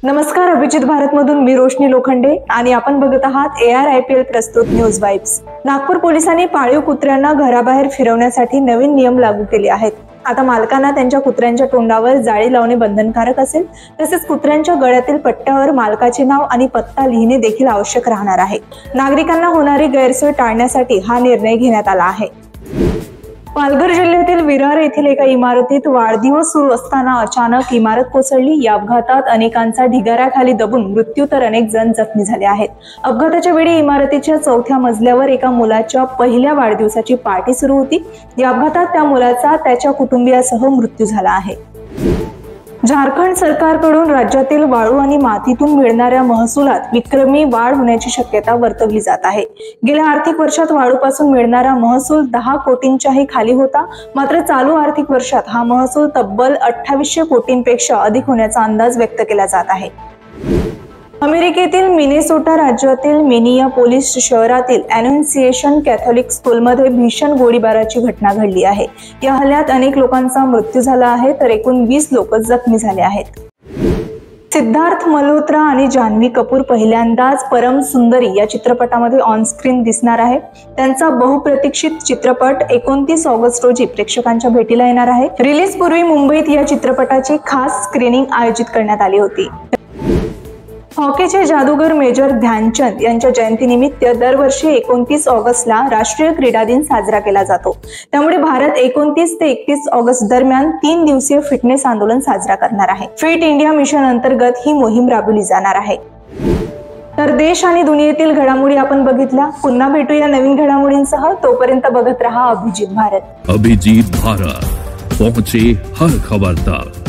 नमस्कार, अभिजित भारत मधून मी रोशनी लोखंडे आणि आपण बघत आहात AR-IPL प्रस्तुत न्यूज वाइब्स। नागपूर पोलिसांनी पाळीव कुत्र्यांना घराबाहेर फिरवण्यासाठी नवीन नियम लागू केले आहेत। आता मालकांना त्यांच्या कुत्र्यांच्या तोंडावर जाळी लावणे बंधनकारक असेल, तसेच कुत्र्यांच्या गळ्यातील पट्ट्यावर मालकाचे नाव आणि पत्ता लिहिणे देखील आवश्यक राहणार आहे। नागरिकांना होणारी गैरसोय टाळण्यासाठी हा निर्णय घेण्यात आला आहे। पालघर जिल्ह्यातील विरार येथील एका इमारतीत वाढदिवस सुरू असताना अचानक इमारत कोसळली। या अपघातात अनेकांचा ढिगाऱ्याखाली दबून मृत्यू तर अनेक जण जखमी झाले आहेत। अपघाताच्या वेळी इमारतीच्या 4थ्या मजल्यावर एका मुलाच्या पहिल्या वाढदिवसाची पार्टी सुरू होती। या अपघातात त्या मुलाचा त्याच्या कुटुंबियासह मृत्यू झाला आहे। झारखंड सरकारकडून राज्यातील वाळू आणि मातीतून मिळणाऱ्या महसुलात विक्रमी वाढ होण्याची शक्यता वर्तवली जात आहे। गेल्या आर्थिक वर्षात वाळूपासून मिळणारा महसूल 10 कोटींच्याही खाली होता, मात्र चालू आर्थिक वर्षात हा महसूल तब्बल 2800 कोटींपेक्षा अधिक होण्याचा अंदाज व्यक्त केला जात आहे। अमेरिकेतील मिनेसोटा राज्यातील मिनियापोलिस शहरातील ॲन्युन्सिएशन कॅथोलिक स्कूलमध्ये भीषण गोळीबाराची घटना घडली आहे। या हल्ल्यात अनेक लोकांचा मृत्यू झाला आहे, तर एकूण 20 लोक जखमी झाले आहेत। सिद्धार्थ मल्होत्रा आणि जान्हवी कपूर पहिल्यांदाच परम सुंदरी या चित्रपटामध्ये ऑन स्क्रीन दिसणार आहे। त्यांचा बहुप्रतीक्षित चित्रपट 29 ऑगस्ट रोजी प्रेक्षकांच्या भेटीला येणार आहे। रिलीज पूर्वी मुंबईत या चित्रपटाची खास स्क्रीनिंग आयोजित करण्यात आली होती। हॉकीचे जादूगर मेजर ध्यानचंद यांच्या जयंतीनिमित्त दरवर्षी 29 ऑगस्टला राष्ट्रीय क्रीडा दिन साजरा केला जातो। त्यामुळे भारत 29 ते 31 ऑगस्ट दरम्यान 3 दिवसीय फिटनेस आंदोलन साजरा करणार आहे। फिट इंडिया मिशन अंतर्गत ही मोहीम राबवली जाणार आहे। तर देश आणि दुनियेतील घडामोडी आपण बघितल्या। पुन्हा भेटूया नवीन घडामोडींसह। तोपर्यंत बघत रहा अभिजित भारत। अभिजित भारत, पहुंचे हर खबर तक।